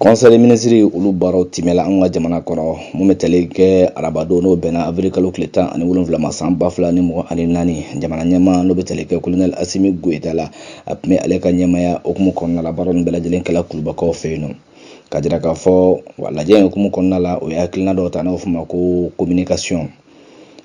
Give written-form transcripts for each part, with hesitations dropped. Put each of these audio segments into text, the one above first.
Conseil des ministres olu baaraw timɛla an ka jamana kɔnɔ mun bɛ tali kɛ arabadon n'o bɛnna avril kalo tile 17 ma san 2024 jamana ɲɛmaa n'o bɛ tali kɛ colonel Asimi Goyita la a tun bɛ ale ka ɲɛmaaya hukumu kɔnɔna la baaraw bɛɛ lajɛlen kɛla kulubakaw fɛ yen nɔ ka jira k'a fɔ lajɛ in hukumu kɔnɔna la o ye hakilina dɔw ta n'o fɔ ma ko communication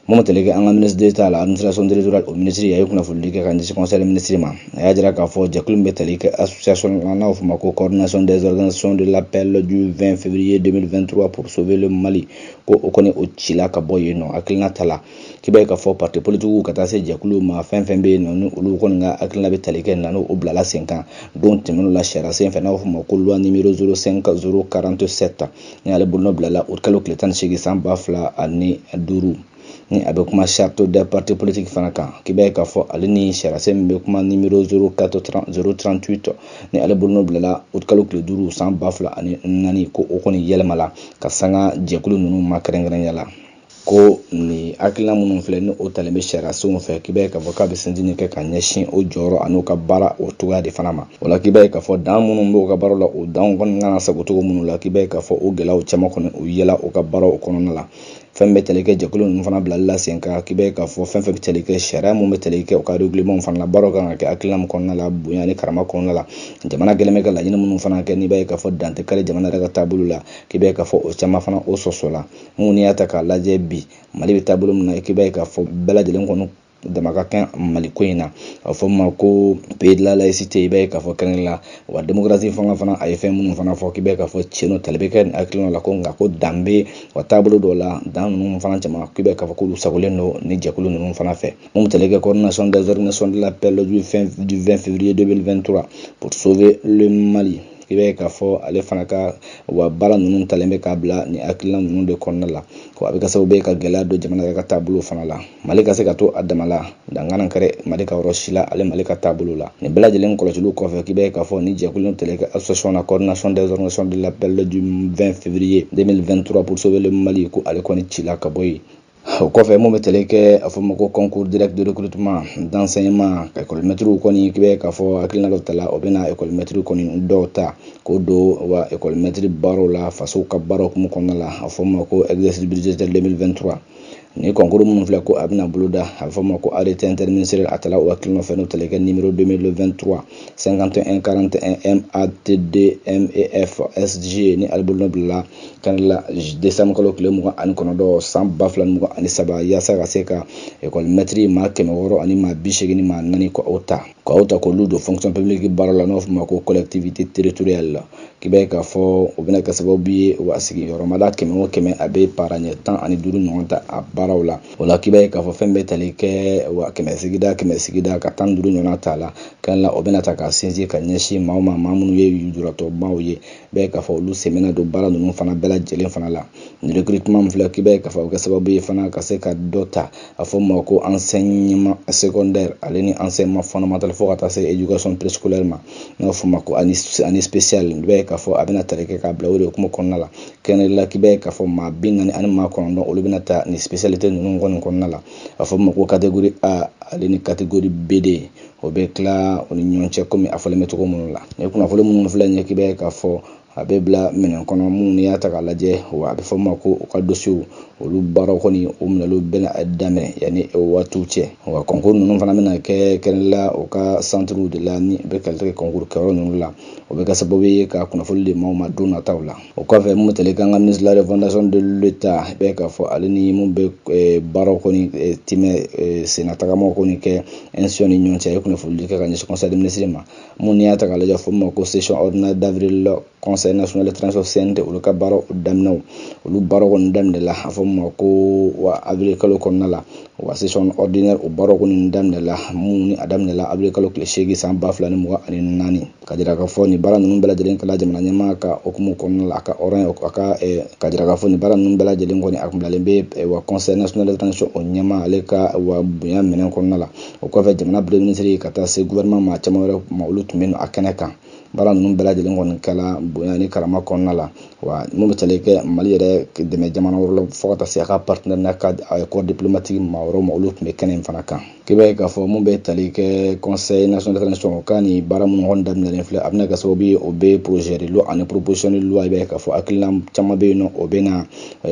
mun bɛ tali kɛ an ka ministre d'État la administration territoriale au ministre a ye kunnafoni kɛ ka ɲɛsin conseil des ministres ma a y'a jira k'a fɔ jɛkulu min bɛ tali kɛ association la n'o fɔ ma ko coordination des organisations de l'appel du 20 février 2023 pour sauver le Mali ko o kɔni o cila ka bɔ yen nɔ hakilina ta la k'i b'a ye k'a fɔ parti politique ka taa se jɛkulu ma fɛn fɛn bɛ yen nɔ ni olu kɔni ka hakilina bɛ tali kɛ na n'o bilala sen kan don tɛmɛn'o la sariya sen fɛ n'a fɔ ma ko loi numéro 05047 ni ale bolo bilala o kalo tile 18 san 2005 ni a bɛ kuma charte des partis politiques fana kan k'i b'a ye k'a fɔ ale ni sariya sen min bɛ kuma numéro 038 ni ale bolo bilala o kalo tile 5 san 2004 ko o kɔni yɛlɛmala ka sanga jɛkulu ninnu ma kɛrɛnkɛrɛnya la ko ni hakilina minnu filɛ ni o talen bɛ sariya senw fɛ k'i b'a ye k'a fɔ k'a bɛ sinsinni kɛ ka ɲɛsin o jɔyɔrɔ ani o ka baara o cogoya de fana ma o la k'i b'a ye k'a fɔ dan minnu bɛ o ka baaraw la o danw kɔni kan ka sago cogo minnu la k'i b'a ye k'a fɔ o gɛlɛyaw caman kɔni o yela o ka baaraw kɔnɔna la fɛn bɛ tali kɛ jɛkulu ninnu fana bilali la sen kan k'i b'a ye k'a fɔ fɛn bɛ tali kɛ sariya mun bɛ tali kɛ o ka règlement fana la baaraw kan ka kɛ hakilina min kɔnɔna la bonya ni karama kɔnɔna la jamana gɛlɛn bɛ ka laɲini minnu fana kɛ n'i b'a ye k'a fɔ dan tɛ kari jamana yɛrɛ ka taabolo la k'i b'a ye k'a fɔ o caman fana o sɔsɔla mun n'i y'a ta k'a lajɛ bi Mali bɛ taabolo min na k'i b'a ye k'a fɔ bɛɛ lajɛlen kɔnɔ dama ka kan Mali ko in na a fɔ ma ko pays de la laïcité i b'a ye k'a fɔ kɛrɛnkɛrɛnnen la wa démocratie fana a ye fɛn minnu fana fɔ k'i b'a ye k'a fɔ tiɲɛ don tali bɛ kɛ nin hakilina la ko nka ko dan bɛ wa taabolo dɔw la dan ninnu fana caman k'i b'a ye k'a fɔ k'olu sagolen don ni jɛkulu ninnu fana fɛ mun bɛ tali kɛ coordination des organisations de l'appel du 20 février 2023 pour sauver le Mali i b'a ye k'a fɔ ale fana ka wa baara ninnu talen bɛ k'a bila ni hakilina ninnu de kɔnɔna la ko a bɛ kɛ sababu ye ka gɛlɛya don jamana yɛrɛ ka taabolo fana la Mali ka se ka to a dama la dangana kɛrɛ Mali ka yɔrɔ si la ale Mali ka taabolo la nin bɛɛ lajɛlen kɔlɔsiliw kɔfɛ k'i b'a ye k'a fɔ ni jɛkulu tali kɛ association la coordination des organisations de l'appel du 20 février 2023 pour sauver le Mali ko ale kɔni cila ka bɔ yen o kɔfɛ mun bɛ tali kɛ a fɔ ma ko concours direct de recrutement d'enseignement ka école maîtriw kɔni k'i b'a ye k'a fɔ hakilina dɔ ta la o bɛna école maître kɔni dɔw ta k'o don wa école maître baaraw la fasow ka baaraw hukumu kɔnɔna la a fɔ ma ko exercice budgétaire 2023 ni concours minnu filɛ ko a bɛna boloda a bɛ fɔ ma ko arrêté interministériel a tala o hakilina fɛ n'o tali kɛ numéro 2023 51 41 MATD MEF SG ni ale bolo bilala kanila décembre kalo tile 29 san 2023 yaasa ka se ka école maître maa 600 ani maa 80 maa 4 ko o ta k'olu don fonction publique baara la n'o fɔ ma ko collectivité territoriale la k'i b'a ye k'a fɔ o bɛna kɛ sababu ye wa sigiyɔrɔmada 100 a bɛ para ɲɛ 15 ɲɔgɔn ta a baaraw la o la k'i b'a ye k'a fɔ fɛn bɛ tali kɛ wa 100 sigida ka 15 ɲɔgɔn ta la kan la o bɛna ta ka sinsin ka ɲɛsin maa minnu ye lujuratɔbaw ye i b'a ye k'a fɔ olu sɛmɛna don baara ninnu fana bɛɛ lajɛlen fana la ni recrutement min filɛ k'i b'a ye k'a fɔ o kɛ sababu ye fana ka se ka dɔ ta a fɔ ma ko enseignement secondaire ale ni enseignement fondamental fo ka taa se éducation préscolaire ma n'a fɔ ma ko ani spécial i b'a ye k'a fɔ a bɛna tali kɛ k'a bila o de hukumu kɔnɔna la kɛnɛ la k'i b'a ye k'a fɔ maa 40 ani maa 9 olu bɛna ta ni spécialité ninnu kɔnɔna la a fɔ ma ko catégorie A ale ni catégorie BD o bɛ tila o ni ɲɔgɔn cɛ komi a fɔlen bɛ cogo minnu la ni kunnafoni minnu filɛ ɲɛ k'i b'a ye k'a fɔ a bɛ bila minɛn kɔnɔ minnu n'i y'a ta k'a lajɛ wa a bɛ fɔ ma ko u ka dossier olu baaraw kɔni o minɛliw bɛna daminɛ yanni o waatiw cɛ wa concours ninnu fana bɛna kɛ kɛnɛ la o ka centre de la ni bɛ kɛlɛ concours kɛyɔrɔ ninnu la o bɛ kɛ sababu ye ka kunnafoni di maaw ma don nataw la o kɔfɛ mun bɛ tali kɛ an ka ministre de la refondation de l'État i b'a ye k'a fɔ ale ni mun bɛ baaraw kɔni timɛ senna tagamaw kɔni kɛ institution ni ɲɔgɔn cɛ a ye kunnafoni di kɛ ka ɲɛsin conseil des ministres ma mun n'i y'a ta k'a lajɛ fɔ ma ko session ordinaire d'avril conseil national de transition CNT olu ka baaraw daminɛw olu baaraw kɔni daminɛ la a fɔ ma ko wa avril kalo kɔnɔna la wa session ordinaire o baaraw kɔni daminɛ la mun ni a daminɛ la avril kalo tile 8 san 2024 ka jira k'a fɔ ni baara ninnu bɛɛ lajɛlen kɛla jamana ɲɛmaa ka hukumu kɔnɔna la a ka ka jira k'a fɔ ni baara ninnu bɛɛ lajɛlen kɔni a kun bilalen bɛ wa conseil national de transition o ɲɛmaa ale ka wa bonya minɛn kɔnɔna la o kɔfɛ jamana premier ministre ka taa se gouvernement maa caman wɛrɛ ma olu tun bɛ a kɛnɛ kan baara ninnu bɛɛ lajɛlen kɔni kɛla bonya ni karama kɔnɔna la wa mun bɛ tali kɛ Mali yɛrɛ dɛmɛ jamana wɛrɛ la fo ka taa se a ka partenaire n'a ka accord diplomatique maa wɛrɛw ma olu tun bɛ kɛnɛ in fana kan kebe ka fɔ mun bɛ tali kɛ conseil national de transition o kan ni baara minnu kɔni daminɛlen filɛ a bɛna kɛ sababu ye o bɛ projet de loi ani proposition de loi i bɛ ka fɔ hakilina caman bɛ yen nɔ o bɛ na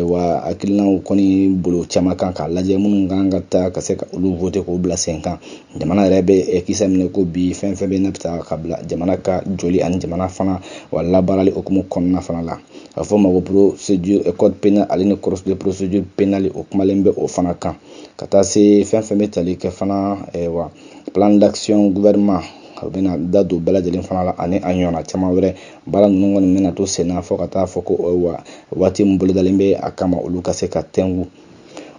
wa hakilinaw kɔni bolo caman kan k'a lajɛ minnu kan ka taa ka se ka olu voter k'o bila sen kan jamana yɛrɛ bɛ kisɛ minɛ ko bi fɛn fɛn bɛ n'a bɛ taa ka bila jamana ka joli ani jamana fana wa labaarali hukumu kɔnɔna fana la a fɔ ma ko procédure code pénal ale ni procédure pénale o kumalen bɛ o fana kan ka taa se fɛn fɛn bɛ tali kɛ fana wa plan d'action gouvernement a bɛna da don bɛɛ lajɛlen fana la ani a ɲɔgɔnna caman wɛrɛ baara ninnu kɔni bɛna to sen na fɔ ka taa fɔ ko wa waati min bolodalen bɛ a kama olu ka se ka tɛngu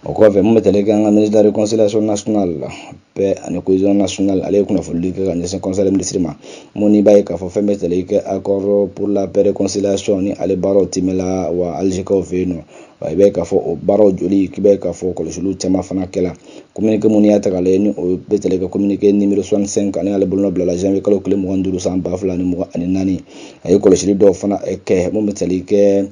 o kɔfɛ mun bɛ tali kɛ an ka ministre de la réconciliation nationale la paix ani cohésion nationale ale ye kunnafonidi kɛ ka ɲɛsin conseil des ministres ma mun ni b'a ye k'a fɔ fɛn bɛ tali kɛ accord pour la paix réconciliation ni ale baaraw tɛmɛla wa algékaw fɛ yen nɔ i bɛ k'a fɔ o baaraw joli k'i bɛ k'a fɔ kɔlɔsiliw caman fana kɛla communiqué mun y'a ta k'a lajɛ ni o bɛ tali kɛ communiqué numéro 65 ani ale bolonɔ bilala janvier kalo tile 25 san 2024 a ye kɔlɔsili dɔw fana kɛ mun bɛ tali kɛ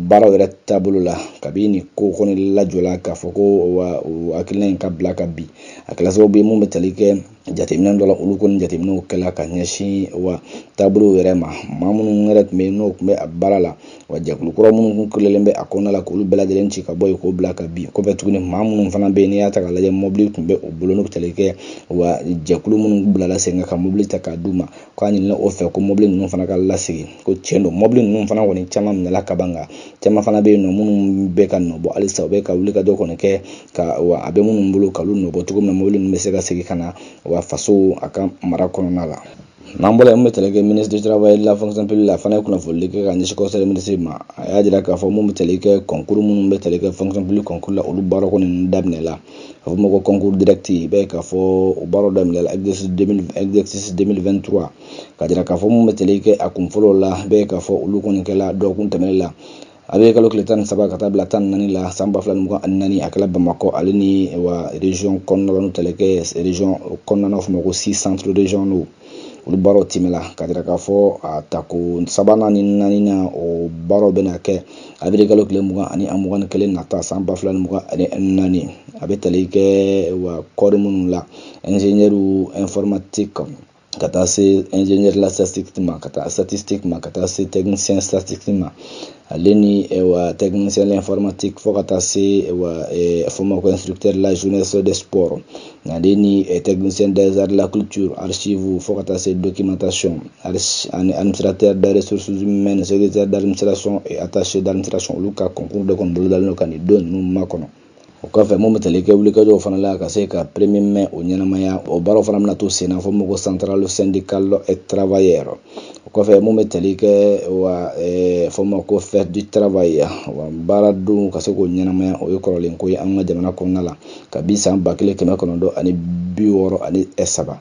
baaraw yɛrɛ taabolo la kabini nin ko kɔni lajɔla k'a fɔ ko o hakilina in ka bila ka bi a kɛla sababu ye mun bɛ tali kɛ jateminɛ dɔ la olu kɔni jateminɛw kɛla ka ɲɛsin wa taabolo yɛrɛ ma maa minnu yɛrɛ tun bɛ yen n'o tun bɛ a baara la wa jɛkulu kura minnu kun kelelen bɛ a kɔnɔna la k'olu bɛɛ lajɛlen ci ka bɔ yen k'o bila ka bin kɔfɛ tuguni maa minnu fana bɛ yen n'i y'a ta k'a lajɛ mobili tun bɛ o bolo n'o bɛ tali kɛ wa jɛkulu minnu bilala sen kan ka mobili ta k'a d'u ma k'a ɲinina o fɛ ko mobili ninnu fana ka lasegin ko tiɲɛ don mobili ninnu fana kɔni caman minɛla ka ban nka caman fana bɛ yen nɔ minnu bɛ ka nɔbɔ halisa u bɛ ka wuli ka dɔ kɔni kɛ ka wa a bɛ minnu bolo k'olu nɔbɔ cogo min na mobili ninnu bɛ se ka segin ka na wa faso a ka mara kɔnɔna la n'an bɔra yen mun bɛ tali kɛ ministre du travail de la fonction publique la fana ye kunnafonidi kɛ ka ɲɛsin conseil des ministres ma a y'a jira k'a fɔ mun bɛ tali kɛ concours minnu bɛ tali kɛ fonction publique concours la olu baara kɔni daminɛ la a fɔ ma ko concours direct i bɛ k'a fɔ o baaraw daminɛ la exercice 2023 ka jira k'a fɔ mun bɛ tali kɛ a kun fɔlɔ la bɛ k'a fɔ olu kɔni kɛla dɔgɔkun tɛmɛnen la a bɛ kalo tile 13 ka taa bila 14 la san 2024 a kɛla Bamakɔ ale ni wa région kɔnɔna la n'o tali kɛ région kɔnɔna fɔ ma ko 6 centres régionaux olu baaraw tɛmɛla ka jira k'a fɔ a tako sabanan ni naaninan o baaraw bɛna kɛ a bɛ kalo tile 21 nata san 2024 a bɛ tali kɛ wa kɔɔri minnu la ingénieur informatique ka taa se ingénieur la statistique ma ka taa statistique ma ka taa se technicien statistique ma ale ni wa technicien l'informatique fo ka taa se wa fɔ ma ko instructeur la jeunesse des sports ale ni technicien des arts de la culture archive fo ka taa se documentation ani administrateur des ressources humaines secrétaire d'administration et attaché d'administration olu ka concours de kɔni bolodalen don ka nin don ninnu makɔnɔ o kɔfɛ mun bɛ tali kɛ wulikajɔw fana la ka se ka 1er mai o ɲɛnamaya o baaraw fana bɛna to sen na fɔ ma ko centrale syndicale et travailleur o kɔfɛ mun bɛ tali kɛ wa fɔ ma ko fête du travail wa baara don ka se k'o ɲɛnamaya o ye kɔrɔlen ko ye an ka jamana kɔnɔna la kabi san 1963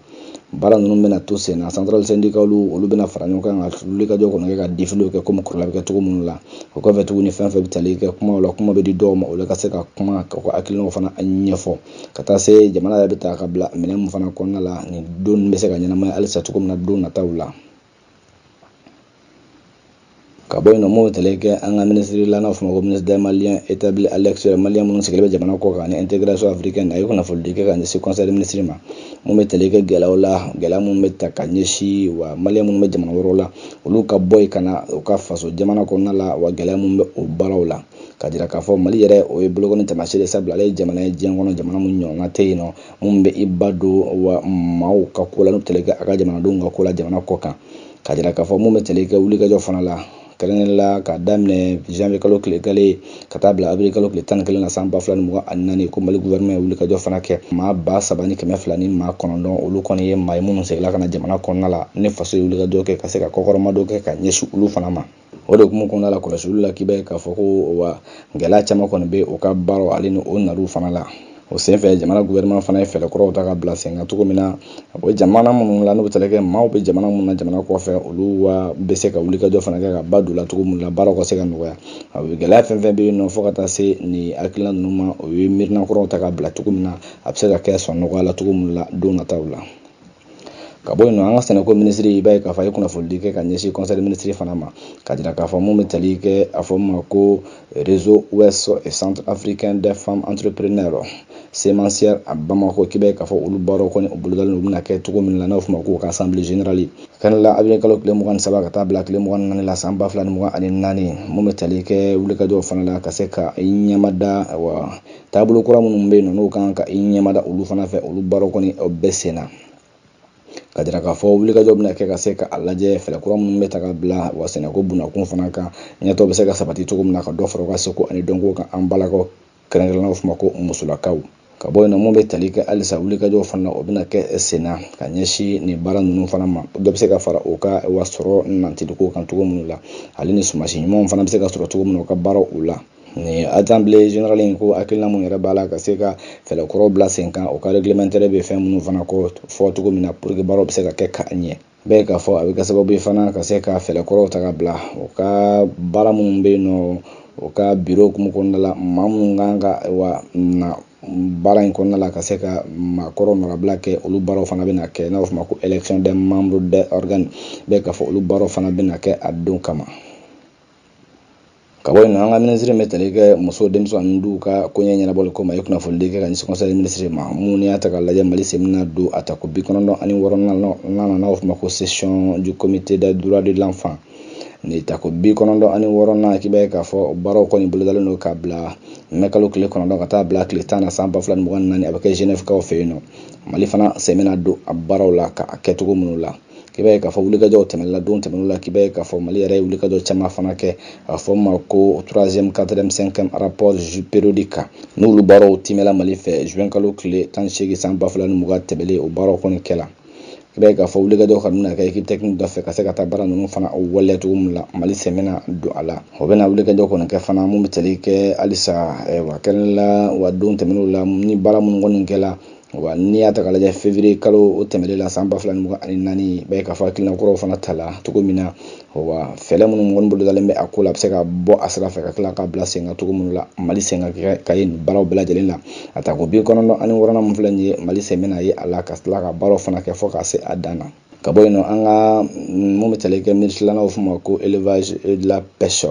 baara ninnu bɛna to sen na centrale syndicale olu bɛna fara ɲɔgɔn kan ka wulikajɔ kɔnɔ kɛ ka défilé kɛ comme kɔrɔla bɛ kɛ cogo minnu la o kɔfɛ tuguni fɛn fɛn bɛ tali kɛ kumaw la kuma bɛ di dɔw ma olu ka se ka kuma ka hakilinaw fana ɲɛfɔ ka taa se jamana yɛrɛ bɛ taa ka bila minɛn min fana kɔnɔna la nin don bɛ se ka ɲɛnamaya halisa cogo min na don nataw la ka bɔ yen nɔ mun bɛ tali kɛ an ka ministre la n'a fɔ ma ko ministre des Maliens établi à l'extérieur malien minnu sigilen bɛ jamana kɔ kan ni intégration africaine a ye kunnafonidi kɛ ka ɲɛsin conseil des ministres ma mun bɛ tali kɛ gɛlɛyaw la gɛlɛya minnu bɛ ta ka ɲɛsin wa malien minnu bɛ jamana wɛrɛw la olu ka bɔ yen ka na u ka faso jamana kɔnɔna la wa gɛlɛya minnu bɛ o baaraw la ka jira k'a fɔ Mali yɛrɛ o ye bolokɔni taamasiyɛn sabula ale ye jamana ye diɲɛ kɔnɔ jamana min ɲɔgɔnna tɛ yen nɔ mun bɛ i ba don wa maaw ka ko la n'u tali kɛ a ka jamanadenw ka ko la jamana kɔ kan ka jira k'a fɔ mun bɛ tali kɛ wulikajɔ fana la kɛrɛnkɛrɛnnen la ka daminɛ janvier kalo tile kelen ka taa bila avril kalo tile 11 na san 2024 ko Mali gouvernement ye wulikajɔ fana kɛ maa 3,200 ni maa 9 olu kɔni ye maa ye minnu seginna ka na jamana kɔnɔna la ni faso ye wulikajɔ kɛ ka se ka kɔkɔrɔma dɔ kɛ ka ɲɛsin olu fana ma o de hukumu kɔnɔna la kɔlɔsiliw la k'i bɛ k'a fɔ ko wa gɛlɛya caman kɔni bɛ o ka baaraw ale ni o naruw fana la o senfɛ jamana gouvernement fana ye fɛɛrɛ kuraw ta ka bila sen kan cogo min na o jamana minnu la n'u bɛ tali kɛ maaw bɛ jamana minnu na jamana kɔfɛ olu bɛ se ka wulikajɔ fana kɛ ka ba don la cogo minnu la baaraw ka se ka nɔgɔya a bɛ gɛlɛya fɛn fɛn bɛ yen nɔ fo ka taa se nin hakilina ninnu ma o ye miirina kuraw ta ka bila cogo min na a bɛ se ka kɛ sɔn nɔgɔya la cogo minnu la don nataw la ka bɔ yen nɔ an ka sɛnɛko minisiri i b'a ye k'a fɔ a ye kunnafonidi kɛ ka ɲɛsin conseil minisiri fana ma ka jira k'a fɔ mun bɛ tali kɛ a fɔ min ma ko réseau ouest et centre africain des femmes entrepreneurs sémencière a Bamako k'i b'a ye k'a fɔ olu baaraw kɔni o bolodalen u bɛna kɛ cogo min na n'a bɛ fɔ ma ko ka assemblée générale kanala avril kalo tile 23 ka taa bila tile 24 la san 2024 mun bɛ tali kɛ wulikajɔw fana la ka se ka i ɲɛmada wa taabolo kura minnu bɛ yen nɔ n'o kan ka i ɲɛmada olu fana fɛ olu baaraw kɔni o bɛɛ senna ka jira k'a fɔ wulikajɔ bɛna kɛ ka se ka a lajɛ fɛɛrɛ kura minnu bɛ ta ka bila wa sɛnɛko bunakun fana kan ɲɛtɔ bɛ se ka sabati cogo min na ka dɔ fara u ka seko ani dɔnko kan an balakaw kɛrɛnkɛrɛnnenw fɔ ma ko musolakaw ka bɔ yen nɔ mun bɛ tali kɛ halisa wulikajɔw fana o bɛna kɛ senna ka ɲɛsin nin baara ninnu fana ma dɔ bɛ se ka fara o ka wa sɔrɔ nantiliko kan cogo minnu la ale ni sumansi ɲumanw fana bɛ se ka sɔrɔ cogo min na u ka baaraw u la ni assemblée générale in ko hakilina mun yɛrɛ b'a la ka se ka fɛɛrɛ kɔrɔw bila sen kan o ka réglementaire bɛ fɛn minnu fana kɔ fɔ cogo min na pour que baaraw bɛ se ka kɛ ka ɲɛ bɛɛ k'a fɔ a bɛ kɛ sababu ye fana ka se ka fɛɛrɛ kɔrɔw ta ka bila o ka baara minnu bɛ yen nɔ o ka bureau hukumu kɔnɔna la maa minnu kan ka wa na baara in kɔnɔna la ka se ka maakɔrɔ marabila kɛ olu baaraw fana bɛna kɛ n'a bɛ fɔ ma ko élection des membres des organes bɛɛ k'a fɔ olu baaraw fana bɛna kɛ a don kama ka bɔ yen nɔ an ka minisiri bɛ tali kɛ muso denmisɛnnin du ka koɲɛ ɲɛnabɔli ko ma ye kunnafonidi kɛ ka ɲɛsin conseil minisiri ma mun n'i y'a ta k'a lajɛ mali sen bɛna don a tako 96 n'a bɛ fɔ ma ko session du comité des droits de l'enfant ni tako 96 k'i b'a ye k'a fɔ baaraw kɔni bolodalen don ka bila mɛkalo tile 9 ka taa bila tile 10 na san 2024 a bɛ kɛ Genève kaw fɛ yen nɔ mali fana sen bɛna don a baaraw la ka kɛcogo minnu la k'i b'a ye k'a fɔ wulikajɔw tɛmɛnla don tɛmɛnw la k'i b'a ye k'a fɔ mali yɛrɛ ye wulikajɔ caman fana kɛ a fɔ ma ko 3e 4e 5e rapport périodique n'olu baaraw timɛla mali fɛ juin kalo tile 18 san 2020 tɛmɛlen o baaraw kɔni kɛla i b'a ye k'a fɔ wulikajɔw kɔni bɛna kɛ équipe technique dɔ fɛ ka se ka taa baara ninnu fana waleya cogo min na mali sen bɛna don a la o bɛna wulikajɔ kɔni kɛ fana mun bɛ tali kɛ halisa wa kɛnɛla wa don tɛmɛnenw la ni baara minnu kɔni kɛla wa n'i y'a ta k'a lajɛ février kalo o tɛmɛlen la san 2024 i b'a ye k'a fɔ hakilina kuraw fana tala cogo min na wa fɛɛrɛ minnu kɔni bolodalen bɛ a ko la a bɛ se ka bɔ a sira fɛ ka tila ka bila sen kan cogo minnu la mali sen ka ye nin baaraw bɛɛ lajɛlen la a ta ko 96 mun filɛ nin ye mali sen bɛna ye a la ka tila ka baaraw fana kɛ fɔ ka se a dan na ka bɔ yen nɔ an ka mun bɛ tali kɛ minisirilaw fɔ ma ko élevage et de la pêche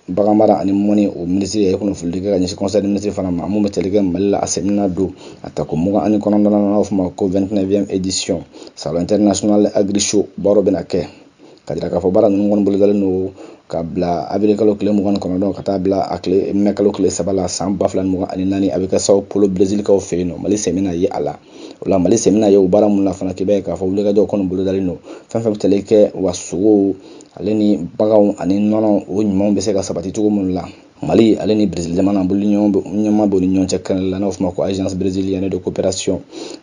bagan mara ani mɔni o minisiri ye kunnafonidi kɛ ka ɲɛsin conseil minisiri fana ma mun bɛ tali kɛ mali la a sɛmɛna don a ta ko 29 na n'a fɔ ma ko 29e édition salon international agri show baaraw bɛna kɛ ka jira k'a fɔ baara ninnu kɔni bolodalen don ka bila avril kalo tile 29 ka taa bila a tile mai kalo tile 3 la san 2024 a bɛ kɛ Sao Paulo Brésil kaw fɛ yen nɔ mali sen bɛna ye a la o la mali sen bɛna ye o baara minnu la fana k'i b'a ye k'a fɔ wulikajɔw kɔni bolodalen don fɛn fɛn bɛ tali kɛ wa sogow ale ni baganw ani nɔnɔ o ɲumanw bɛ se ka sabati cogo minnu la mali ale ni Brésil jamana bolo ɲɔgɔn b'o ni ɲɔgɔn cɛ kɛnɛ la n'a bɛ fɔ ma ko agence brésilienne de coopération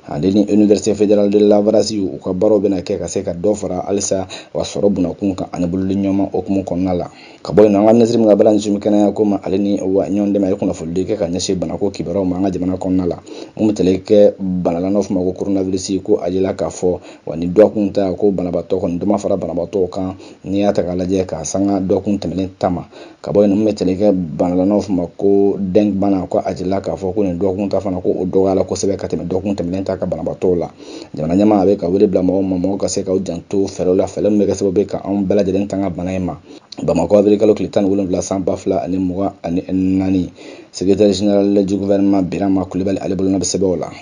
ale ni université fédérale de l'Avrasie u ka baaraw bɛna kɛ ka se ka dɔ fara halisa wa sɔrɔ bunakun kan ani bololi ɲɔgɔn okumu kɔnɔna la ka bɔ yen nɔ an ka minisiri min ka baara ɲɛsin kɛnɛya ko ma ale ni wa ɲɔgɔn dɛmɛ a ye kunnafonidi kɛ ka ɲɛsin banako kibaruyaw ma an ka jamana kɔnɔna la mun bɛ tali kɛ bana la n'a fɔ ma ko coronavirus ko a yela k'a fɔ wa ni dɔkun ta ko banabaatɔ kɔni dɔ ma fara banabaatɔw kan n'i y'a ta k'a lajɛ ka sanga dɔkun tɛmɛnen ta ma ka bɔ yen nɔ mun bɛ tali kɛ bana la n'a fɔ ma ko dengue bana ko a yela k'a fɔ ko nin dɔkun ta fana ko o dɔgɔyala kosɛbɛ ka tɛmɛ dɔkun tɛmɛnen ta ka banabaatɔw la jamana ɲɛmaa a bɛ ka wele bila mɔgɔw ka se k'aw janto fɛɛrɛw la fɛɛrɛ min bɛ kɛ sababu ye ka anw bɛɛ lajɛlen tanga bana in ma Bamako avril kalo tile 17 san 2024 secrétaire général du gouvernement Birama Kulibali ale bolo n'a bɛ sɛbɛnw la